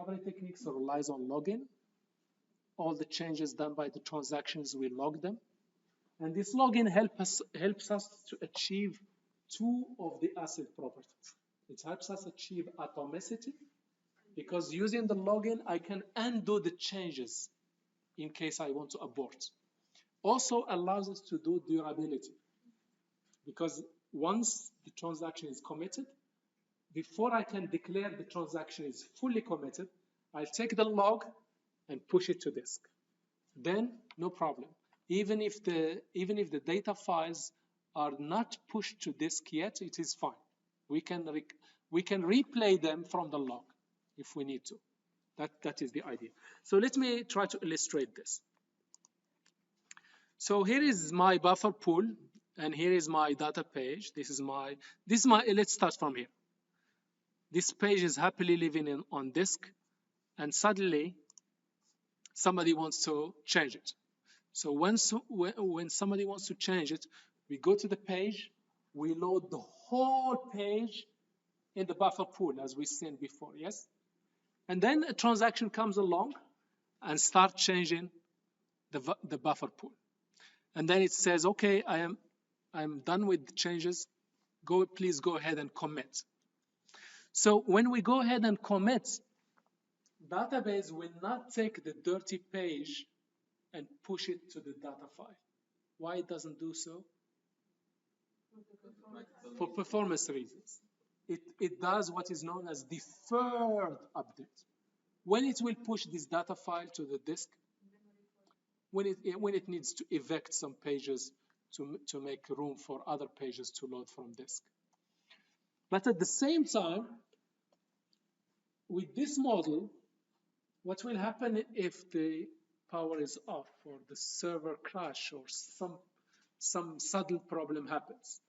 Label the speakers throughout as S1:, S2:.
S1: recovery techniques relies on logging. All the changes done by the transactions, we log them. And this logging helps us to achieve two of the ACID properties. It helps us achieve atomicity, because using the logging, I can undo the changes in case I want to abort. Also allows us to do durability, because once the transaction is committed, before I can declare the transaction is fully committed, I'll take the log and push it to disk. Then no problem. Even if the data files are not pushed to disk yet, it is fine. We can replay them from the log if we need to. That is the idea. So let me try to illustrate this. So here is my buffer pool, and here is my data page. This is my. Let's start from here. This page is happily living on disk, and suddenly somebody wants to change it. So when somebody wants to change it, we go to the page, we load the whole page in the buffer pool as we seen before, yes? And then a transaction comes along and start changing the buffer pool. And then it says, okay, I'm done with the changes. Please go ahead and commit. So when we go ahead and commit, database will not take the dirty page and push it to the data file. Why it doesn't do so? For performance reasons. It does what is known as deferred update. When it will push this data file to the disk, when it needs to evict some pages to make room for other pages to load from disk. But at the same time, with this model, what will happen if the power is off or the server crash or some sudden problem happens?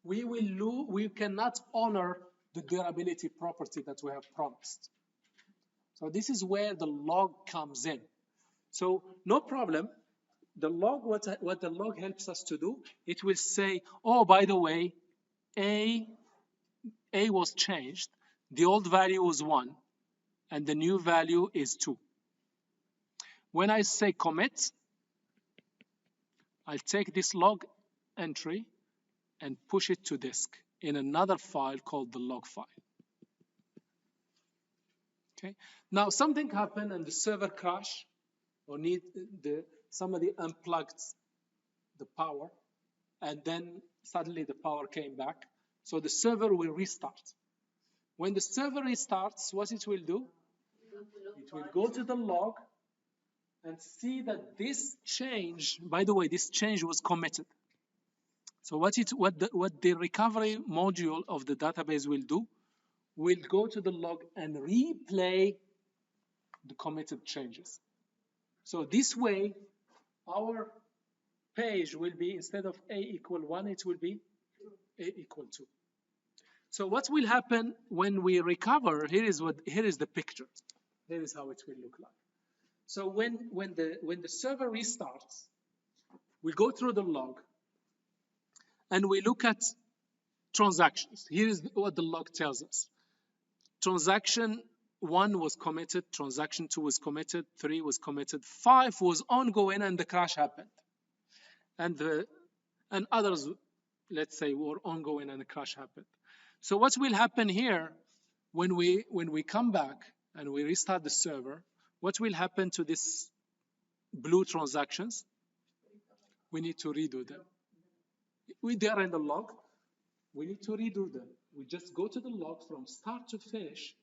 S1: We cannot honor the durability property that we have promised. So this is where the log comes in. So no problem. The log, what the log helps us to do, it will say, oh, by the way, A was changed. The old value was 1, and the new value is 2. When I say commit, I'll take this log entry and push it to disk in another file called the log file. Okay. Now something happened and the server crashed, or somebody unplugged the power, and then suddenly the power came back. So the server will restart. When the server restarts, what it will do? It will go to the log and see that this change, by the way, this change was committed. So what the recovery module of the database will do, will go to the log and replay the committed changes. So this way, our page will be, instead of A equal 1, it will be A equal 2. So what will happen when we recover? Here is the picture. Here is how it will look like. So when the server restarts, we go through the log and we look at transactions. Here is what the log tells us. Transaction 1 was committed, transaction 2 was committed, 3 was committed, 5 was ongoing, and the crash happened. And others, let's say, were ongoing and the crash happened. So what will happen here when we come back and we restart the server? What will happen to these blue transactions? We need to redo them. They are in the log. We need to redo them. We just go to the log from start to finish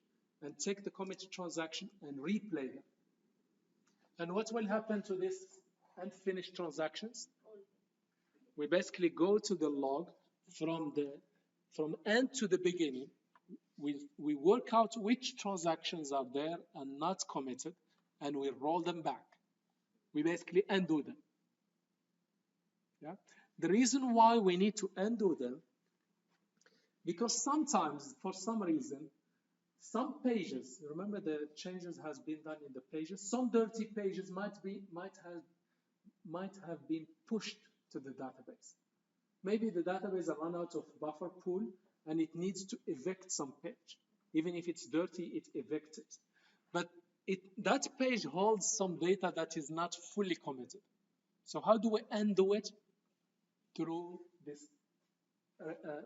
S1: and take the committed transaction and replay them. And what will happen to these unfinished transactions? We basically go to the log from end to the beginning. We work out which transactions are there and not committed, and we roll them back. We basically undo them. Yeah? The reason why we need to undo them, because sometimes, for some reason, some pages, remember the changes has been done in the pages, some dirty pages might have been pushed to the database. Maybe the database run out of buffer pool and it needs to evict some page. Even if it's dirty, it evicts it. But that page holds some data that is not fully committed. So how do we undo it? Through this.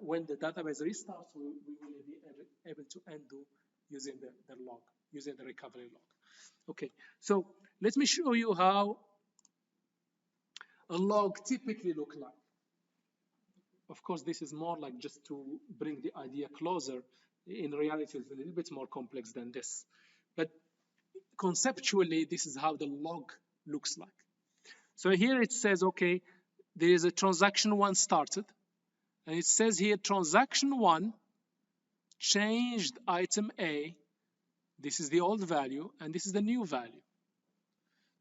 S1: When the database restarts, we will be able to undo using the log, using the recovery log. Okay, so let me show you how a log typically look like. Of course, this is more like just to bring the idea closer. In reality, it's a little bit more complex than this. But conceptually, this is how the log looks like. So here it says, okay, there is a transaction 1 started. And it says here, transaction 1 changed item A. This is the old value, and this is the new value.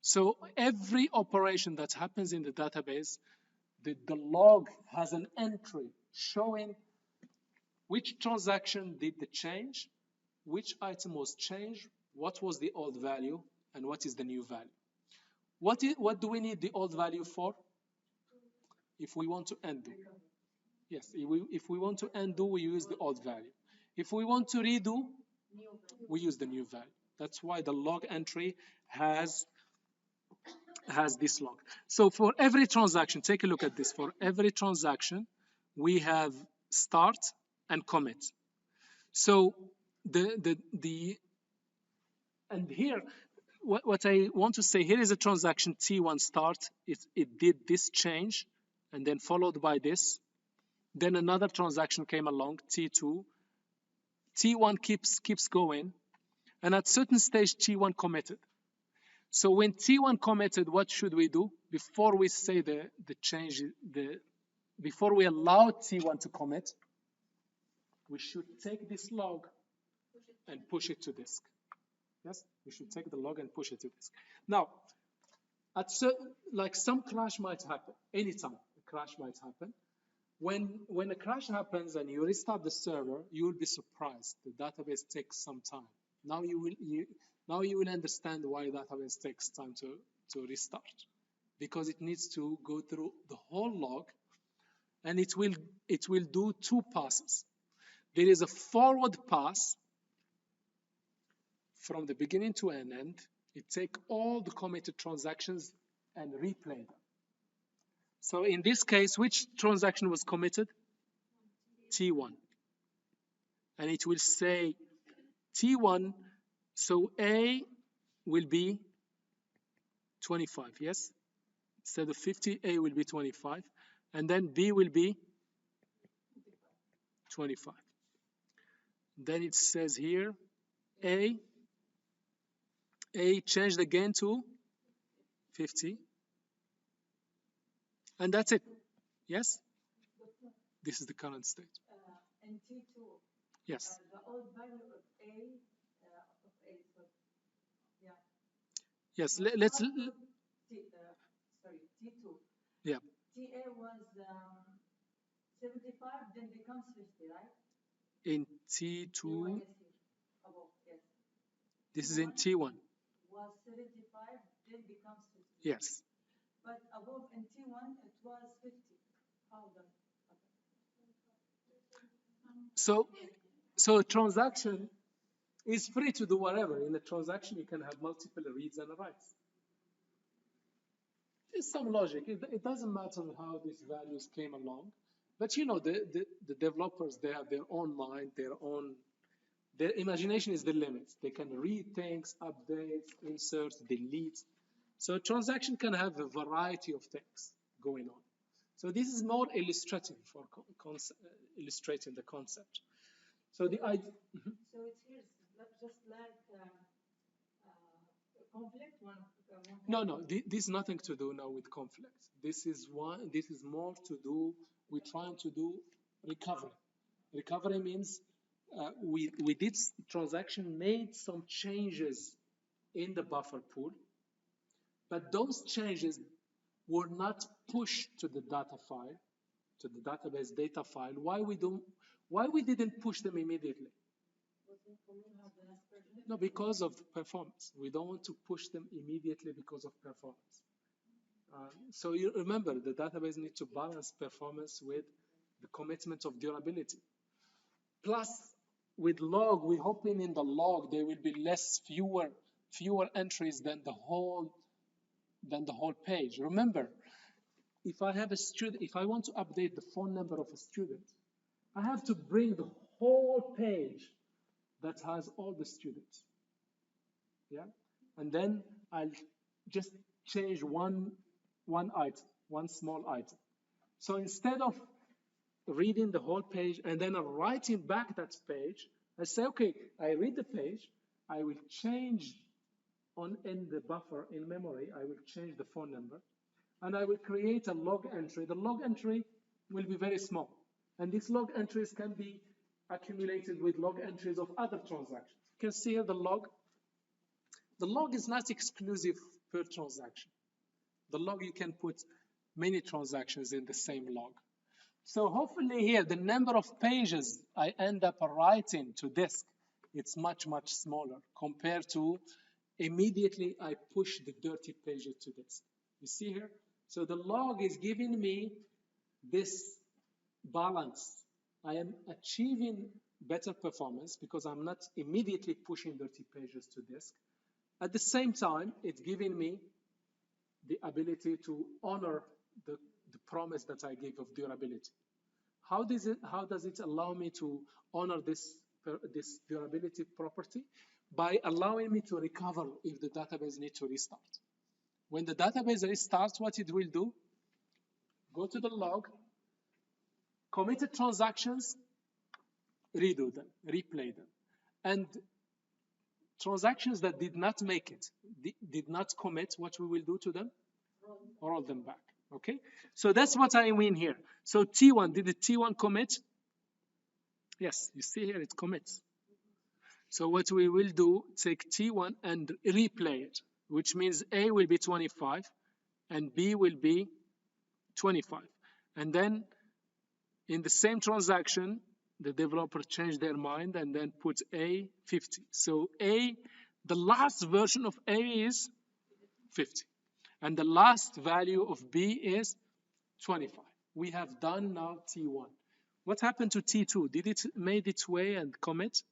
S1: So every operation that happens in the database, the log has an entry showing which transaction did the change, which item was changed, what was the old value, and what is the new value. What do we need the old value for? If we want to undo. Yes, if we want to undo, we use the old value. If we want to redo, we use the new value. That's why the log entry has this log. So for every transaction, take a look at this. For every transaction, we have start and commit. So and here, what I want to say, here is a transaction T1 start. It did this change, and then followed by this. Then another transaction came along, T2. T1 keeps going, and at certain stage, T1 committed. So when T1 committed, what should we do? Before we say the change, before we allow T1 to commit, we should take this log and push it to disk. Yes, we should take the log and push it to disk. Now, like some crash might happen, anytime a crash might happen. When a crash happens and you restart the server, you will be surprised. The database takes some time. Now you will understand why database takes time to restart, because it needs to go through the whole log, and it will do 2 passes. There is a forward pass from the beginning to an end. It takes all the committed transactions and replay them. So in this case, which transaction was committed? T1. And it will say T1, so A will be 25, yes? Instead of 50, A will be 25. And then B will be 25. Then it says here, A changed again to 50. And that's it. Yes? This is the current state.
S2: And T2.
S1: Yes.
S2: The old value of A, so, yeah.
S1: Yes, let's...
S2: sorry, T2.
S1: Yeah.
S2: TA was 75, then becomes 50, right?
S1: In T2,
S2: above, yes.
S1: This is in T1.
S2: Was 75, then becomes 50.
S1: Yes.
S2: But above in T1, it was 50. How then?
S1: So a transaction is free to do whatever. In a transaction, you can have multiple reads and writes. There's some logic. It doesn't matter how these values came along. But you know, the developers, they have their own mind, their imagination is the limit. They can read things, update, insert, delete. So a transaction can have a variety of things going on. So this is more illustrative for illustrating the concept. So the idea.
S2: So it's here, just like conflict one.
S1: No. This is nothing to do now with conflict. This is more to do with trying to do recovery. Recovery means we did transaction, made some changes in the buffer pool, but those changes were not pushed to the data file, to the database data file. Why we didn't push them immediately? No, because of performance. We don't want to push them immediately because of performance. So you remember, the database needs to balance performance with the commitment of durability. Plus, with log, we're hoping in the log there will be fewer entries than the whole page. Remember, if I have a student, if I want to update the phone number of a student, I have to bring the whole page that has all the students. Yeah, and then I'll just change one item, one small item. So instead of reading the whole page and then writing back that page, I say, okay, I read the page, I will change in the buffer in memory, I will change the phone number, and I will create a log entry. The log entry will be very small, and these log entries can be accumulated with log entries of other transactions. You can see here the log. The log is not exclusive per transaction. The log, you can put many transactions in the same log. So hopefully here, the number of pages I end up writing to disk, it's much, much smaller compared to immediately I push the dirty pages to disk. You see here? So the log is giving me this balance. I am achieving better performance because I'm not immediately pushing dirty pages to disk. At the same time, it's giving me the ability to honor the promise that I gave of durability. How does it allow me to honor this durability property? By allowing me to recover if the database needs to restart. When the database restarts, what it will do, go to the log, committed transactions, redo them, replay them. And transactions that did not make it, did not commit, what we will do to them? Roll them back, okay? So that's what I mean here. So T1, did the T1 commit? Yes, you see here it commits. So what we will do, take T1 and replay it, which means A will be 25 and B will be 25. And then in the same transaction, the developer changed their mind and then put A 50. So A, the last version of A is 50. And the last value of B is 25. We have done now T1. What happened to T2? Did it made its way and commit?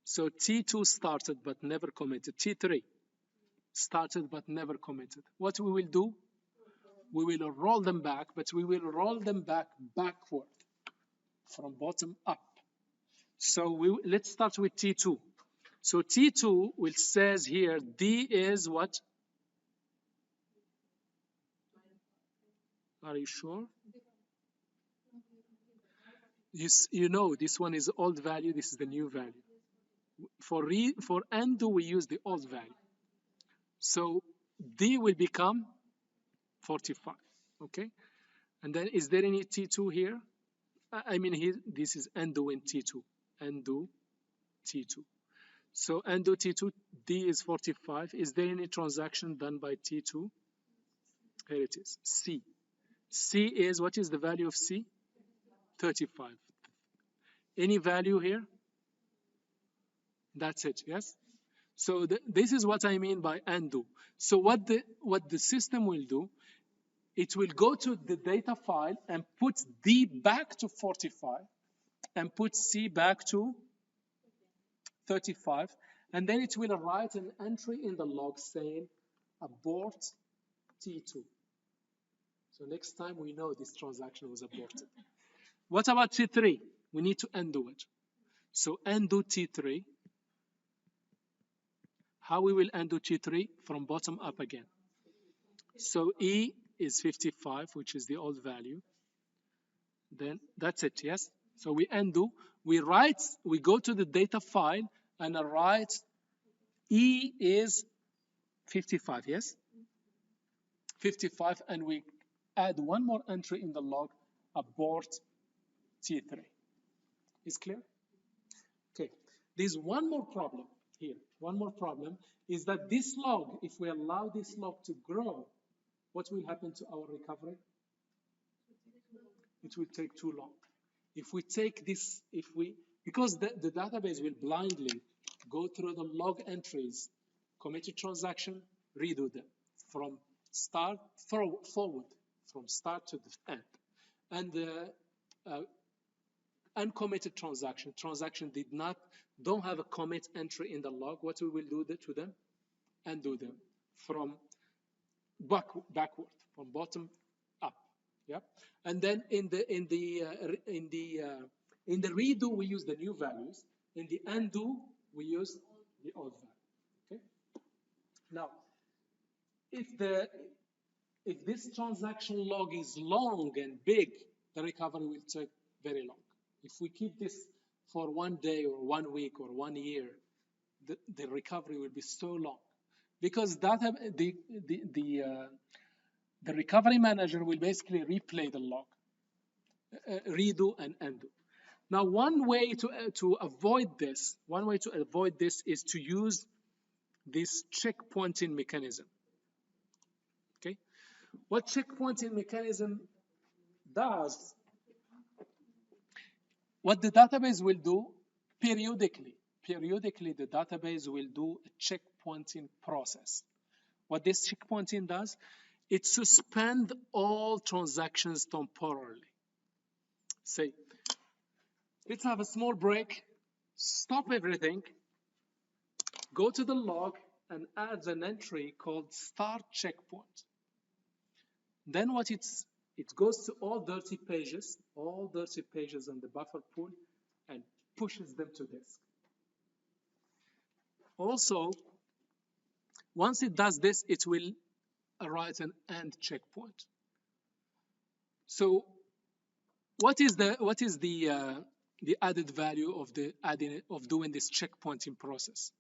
S1: So T2 started but never committed. T3 started but never committed. What we will do? We will roll them back, but we will roll them back backward from bottom up. So let's start with T2. So T2 will says here D is what? Are you sure? You know this one is old value, this is the new value. For undo we use the old value. So D will become 45, okay? And then is there any T2 here? I mean here, this is undo in T2, undo T2. So undo T2, D is 45. Is there any transaction done by T2? Here it is, C. C is, what is the value of C? 35. Any value here? That's it, yes? So this is what I mean by undo. So what the system will do, it will go to the data file and put D back to 45 and put C back to 35, and then it will write an entry in the log saying abort T2. So next time we know this transaction was aborted. What about T3? We need to undo it. So undo T3. How we will undo T3? From bottom up again. So E is 55, which is the old value. Then that's it, yes? So we undo. We go to the data file and write E is 55, yes? 55, and we add one more entry in the log, abort T3. Is clear? Okay. There's one more problem here. One more problem is that this log, if we allow this log to grow, what will happen to our recovery? It will take too long. If we take this, because the database will blindly go through the log entries, committed transaction, redo them from start forward, from start to the end. And uncommitted transaction don't have a commit entry in the log, what we will do to them? Undo them from backward, from bottom up. Yeah, and then in the redo we use the new values. In the undo we use the old value. Okay. Now, if this transaction log is long and big, the recovery will take very long. If we keep this for 1 day or 1 week or 1 year, the recovery will be so long, because the recovery manager will basically replay the log, redo and undo. Now, one way to avoid this is to use this checkpointing mechanism. Okay, what checkpointing mechanism does? What the database will do periodically, the database will do a checkpointing process. What this checkpointing does, it suspends all transactions temporarily. Say, let's have a small break, stop everything, go to the log and add an entry called start checkpoint. Then what it goes to all dirty pages on the buffer pool and pushes them to disk. Also, once it does this, it will write an end checkpoint. So, what is the added value of doing this checkpointing process?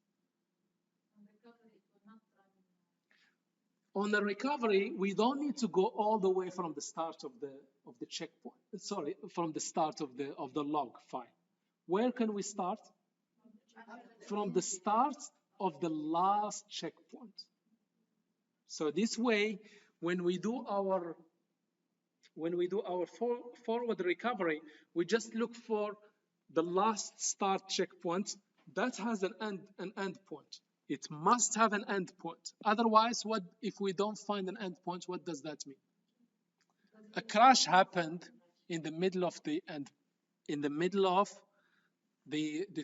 S1: On the recovery, we don't need to go all the way from the start of the checkpoint. Sorry, from the start of the log file. Where can we start? From the start of the last checkpoint. So this way, when we do our forward recovery, we just look for the last start checkpoint that has an end point. It must have an end point. Otherwise, what if we don't find an end point? What does that mean? A crash happened in the middle of the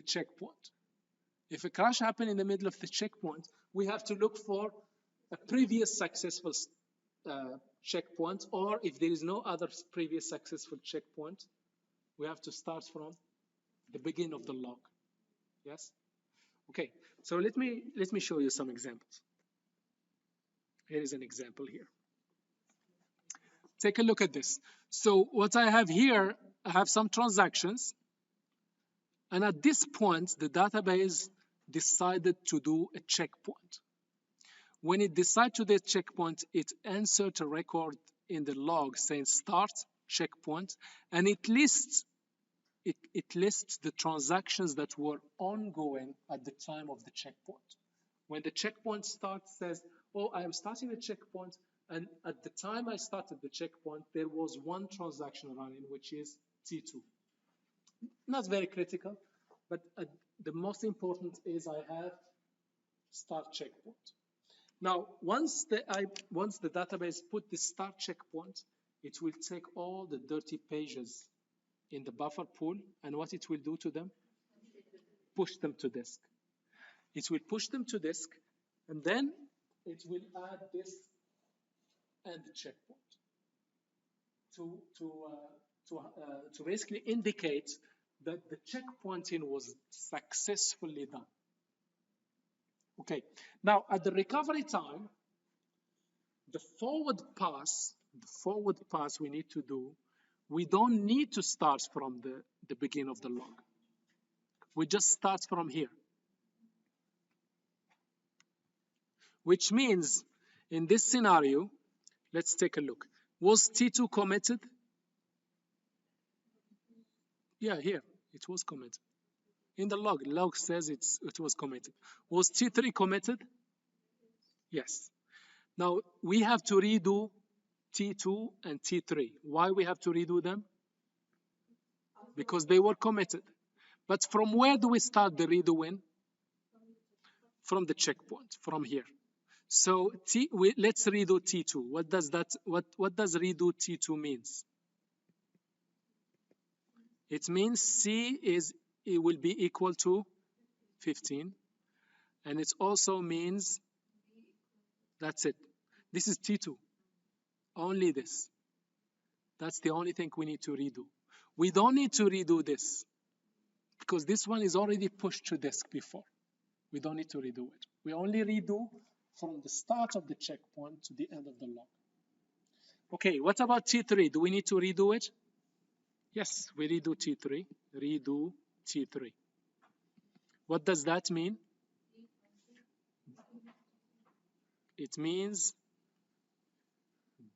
S1: checkpoint. If a crash happened in the middle of the checkpoint, we have to look for a previous successful checkpoint, or if there is no other previous successful checkpoint, we have to start from the beginning of the log. Yes? Okay, so let me show you some examples. Here is an example here. Take a look at this. So what I have here, I have some transactions, and at this point, the database decided to do a checkpoint. When it decides to do a checkpoint, it inserts a record in the log saying start checkpoint, and it lists the transactions that were ongoing at the time of the checkpoint. When the checkpoint starts, says, oh, I am starting a checkpoint, and at the time I started the checkpoint, there was one transaction running, which is T2. Not very critical, but the most important is I have start checkpoint. Now, once the database put the start checkpoint, it will take all the dirty pages in the buffer pool, and what it will do to them? Push them to disk. It will push them to disk, and then it will add this end checkpoint to basically indicate that the checkpointing was successfully done. Okay, now at the recovery time, the forward pass we need to do, we don't need to start from the beginning of the log. We just start from here. Which means, in this scenario, let's take a look. Was T2 committed? Yeah, here, it was committed. In the log says it was committed. Was T3 committed? Yes. Now, we have to redo T2 and T3. Why we have to redo them? Because they were committed. But from where do we start the redoing? From the checkpoint, from here. So let's redo T2. What does redo T2 means? It means it will be equal to 15. And it also means, that's it. This is T2. Only this. That's the only thing we need to redo. We don't need to redo this because this one is already pushed to disk before. We don't need to redo it. We only redo from the start of the checkpoint to the end of the log. Okay, what about T3? Do we need to redo it? Yes, we redo T3. Redo T3. What does that mean? It means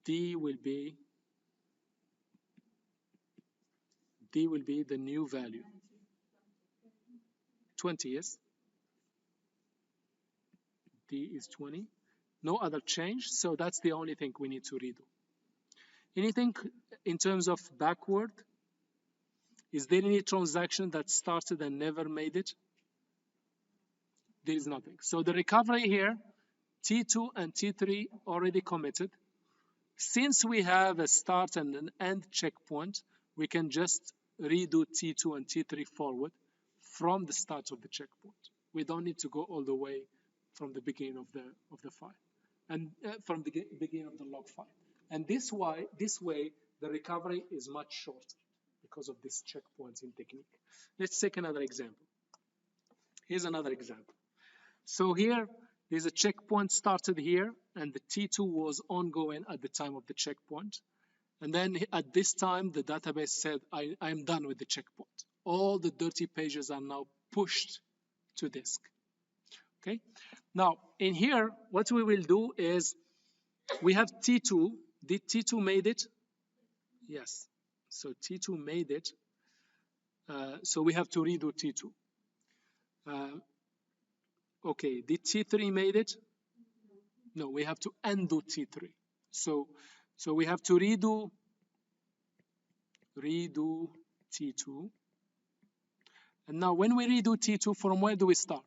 S1: D will be the new value. 20, yes? D is 20. No other change, so that's the only thing we need to redo. Anything in terms of backward? Is there any transaction that started and never made it? There is nothing. So the recovery here, T2 and T3 already committed. Since we have a start and an end checkpoint, we can just redo T2 and T3 forward from the start of the checkpoint. We don't need to go all the way from the beginning of the file, and from the beginning of the log file. And this way, the recovery is much shorter because of this checkpointing technique. Let's take another example. Here's another example. So here, there's a checkpoint started here, and the T2 was ongoing at the time of the checkpoint. And then at this time, the database said, I'm done with the checkpoint. All the dirty pages are now pushed to disk. Okay? Now, in here, what we will do is, we have T2. Did T2 made it? Yes. So T2 made it. So we have to redo T2. Okay, did T3 made it? No, we have to undo T3. So we have to redo T2. And now when we redo T2, from where do we start?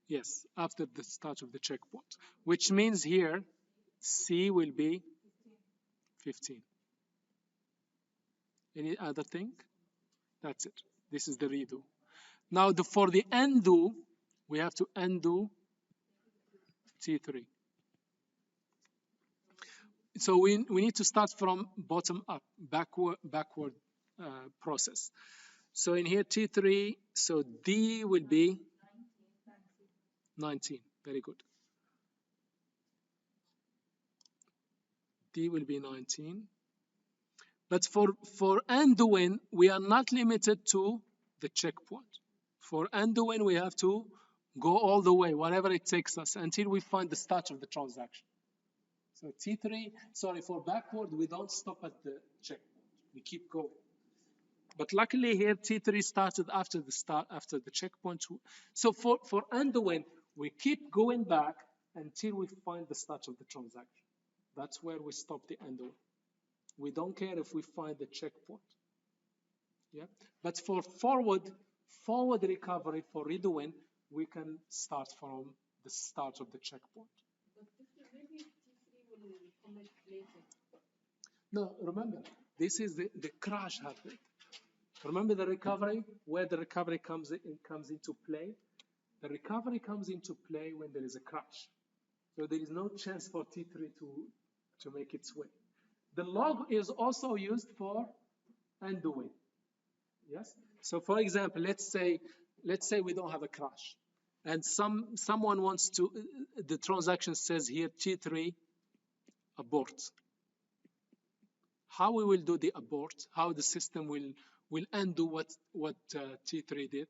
S1: Yes, after the start of the checkpoint, which means here C will be 15. Any other thing? That's it. This is the redo. Now for the undo, we have to undo T3. So we need to start from bottom up, backward process. So in here T3, so D will be 19. Very good. D will be 19. But for undoing, we are not limited to the checkpoint. For undoing, we have to go all the way, whatever it takes us, until we find the start of the transaction. So for backward, we don't stop at the checkpoint. We keep going. But luckily here, T3 started after the checkpoint. So for undoing, we keep going back until we find the start of the transaction. That's where we stop the undoing. We don't care if we find the checkpoint. Yeah. But for forward recovery, for redoing, we can start from the start of the checkpoint.
S2: But maybe T3 will commit later.
S1: No, remember, this is the crash happened. Remember the recovery, where the recovery comes into play? The recovery comes into play when there is a crash. So there is no chance for T3 to make its way. The log is also used for undoing. Yes. So for example, let's say we don't have a crash, and someone wants to. The transaction says here T3 abort. How we will do the abort? How the system will undo what T3 did?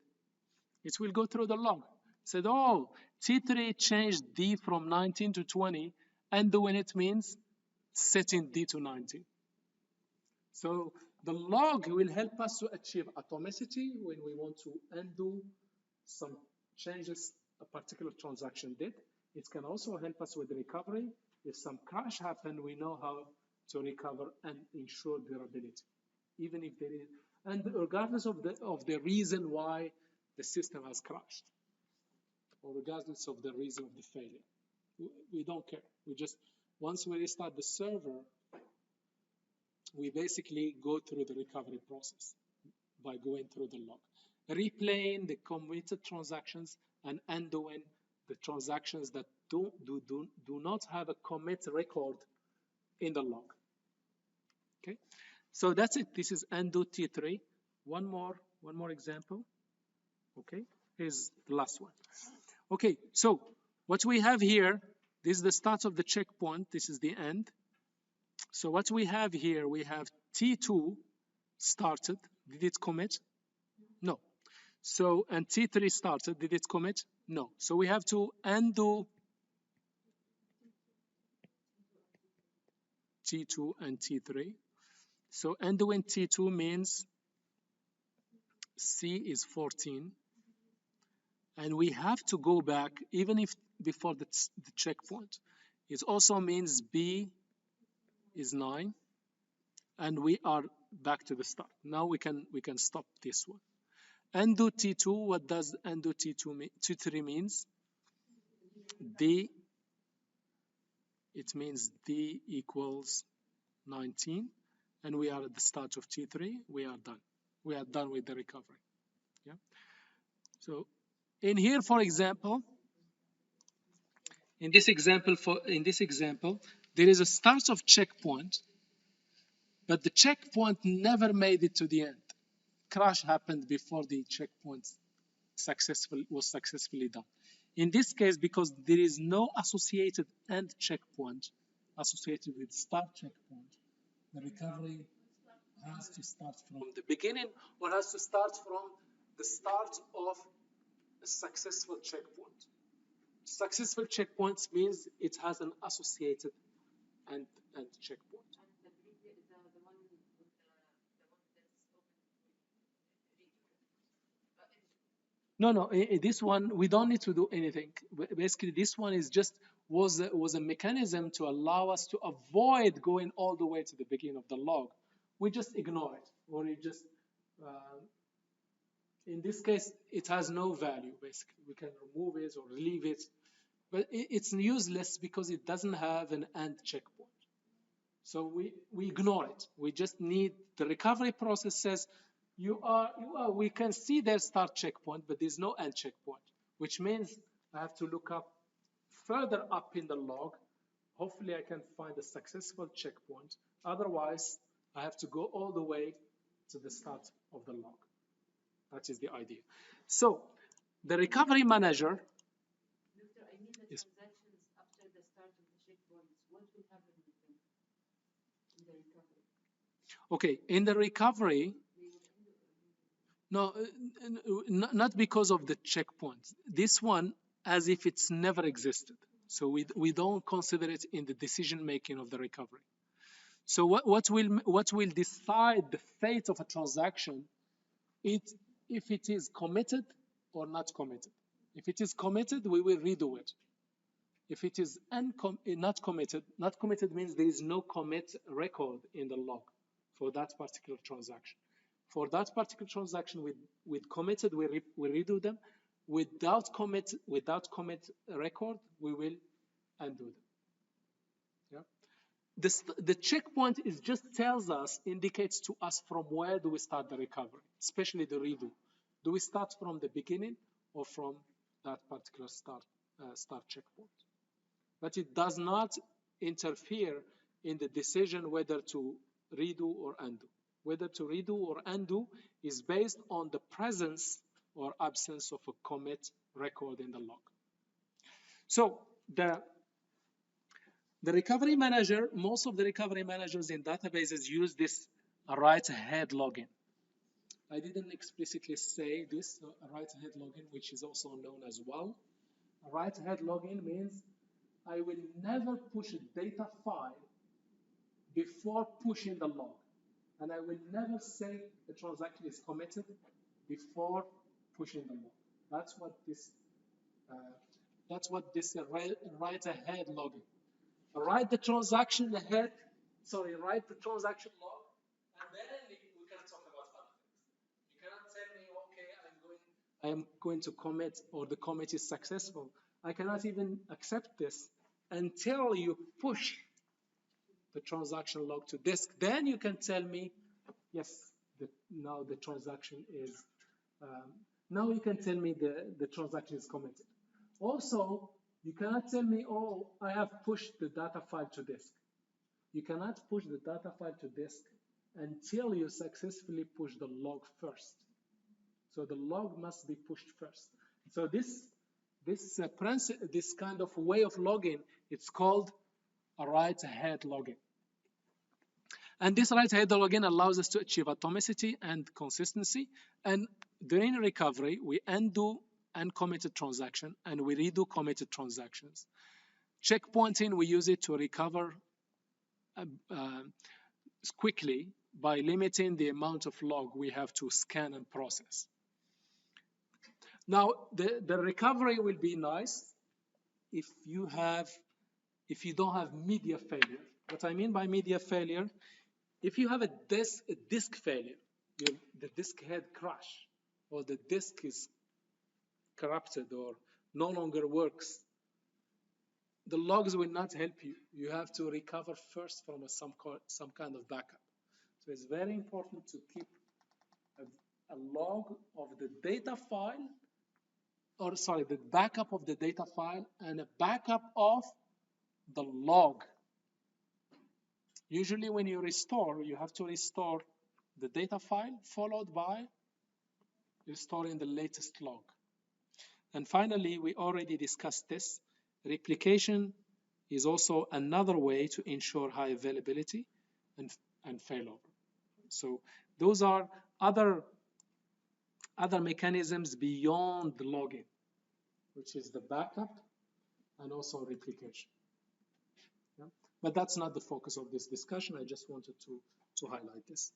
S1: It will go through the log. Said, oh, T3 changed D from 19 to 20. Undoing it means setting D to 19. So the log will help us to achieve atomicity when we want to undo some changes a particular transaction did. It can also help us with recovery. If some crash happened, we know how to recover and ensure durability, even if there is, and regardless of the reason why the system has crashed, or regardless of the reason of the failure. We don't care. We just, once we restart the server, we basically go through the recovery process. by going through the log, replaying the committed transactions and undoing the transactions that do not have a commit record in the log. Okay, so that's it. This is undo T3. One more example. Okay, here's the last one. Okay, so what we have here, this is the start of the checkpoint, this is the end. So what we have here, we have T2 started. Did it commit? No. So, and T3 started. Did it commit? No. So we have to undo T2 and T3. So undoing T2 means C is 14. And we have to go back, even if before the checkpoint. It also means B is 9. And we are back to the start. Now we can stop this one. Undo T2, what does undo T2 mean? T3 means D, it means D equals 19, and we are at the start of T3. We are done. We are done with the recovery. Yeah. So in here, for example, in this example, there is a start of checkpoint, but the checkpoint never made it to the end. Crash happened before the checkpoint was successfully done. In this case, because there is no associated end checkpoint associated with start checkpoint, the recovery has to start from the beginning or has to start from the start of a successful checkpoint. Successful checkpoints means it has an associated end checkpoint. No, this one, we don't need to do anything. Basically, this one is just was a mechanism to allow us to avoid going all the way to the beginning of the log. We just ignore it, or it just, in this case, it has no value, basically. We can remove it or leave it, but it's useless because it doesn't have an end checkpoint. So we ignore it. We just need the recovery process says, we can see their start checkpoint, but there's no end checkpoint, which means I have to look up further up in the log. Hopefully I can find a successful checkpoint. Otherwise, I have to go all the way to the start of the log. That is the idea. So the recovery manager.
S2: Doctor, I mean the
S1: yes.
S2: transactions after the start of the checkpoints. What will happen with them in the recovery?
S1: Okay, in the recovery, no, not because of the checkpoint. This one, as if it's never existed. So we don't consider it in the decision making of the recovery. So what will decide the fate of a transaction? If it is committed or not committed. If it is committed, we will redo it. If it is not committed means there is no commit record in the log for that particular transaction. For that particular transaction with committed, we redo them. Without commit record, we will undo them. Yeah. The checkpoint is just indicates to us from where do we start the recovery, especially the redo. Do we start from the beginning or from that particular start checkpoint? But it does not interfere in the decision whether to redo or undo. Whether to redo or undo is based on the presence or absence of a commit record in the log. So the recovery manager, most of the recovery managers in databases use this write-ahead login. I didn't explicitly say this, a write-ahead login, which is also known as well. A write-ahead login means I will never push a data file before pushing the log. And I will never say the transaction is committed before pushing the log. That's what this write-ahead login. Write the transaction log, and then we can talk about other things. You cannot tell me, okay, I am going to commit, or the commit is successful. I cannot even accept this until you push the transaction log to disk. Then you can tell me, yes, now the transaction is, now you can tell me the transaction is committed. Also, you cannot tell me, oh, I have pushed the data file to disk. You cannot push the data file to disk until you successfully push the log first. So the log must be pushed first. So this kind of way of logging, it's called a write-ahead logging. And this write-ahead logging allows us to achieve atomicity and consistency. And during recovery, we undo uncommitted transaction and we redo committed transactions. Checkpointing, we use it to recover quickly by limiting the amount of log we have to scan and process. Now, the recovery will be nice if you don't have media failure. What I mean by media failure, if you have a disk failure, the disk head crash, or the disk is corrupted or no longer works, the logs will not help you. You have to recover first from some kind of backup. So it's very important to keep a log of the data file, or sorry, the backup of the data file and a backup of the log. Usually when you restore, you have to restore the data file followed by restoring the latest log. And finally, we already discussed this. Replication is also another way to ensure high availability and failover. So those are other mechanisms beyond the logging, which is the backup and also replication. Yeah? But that's not the focus of this discussion. I just wanted to highlight this.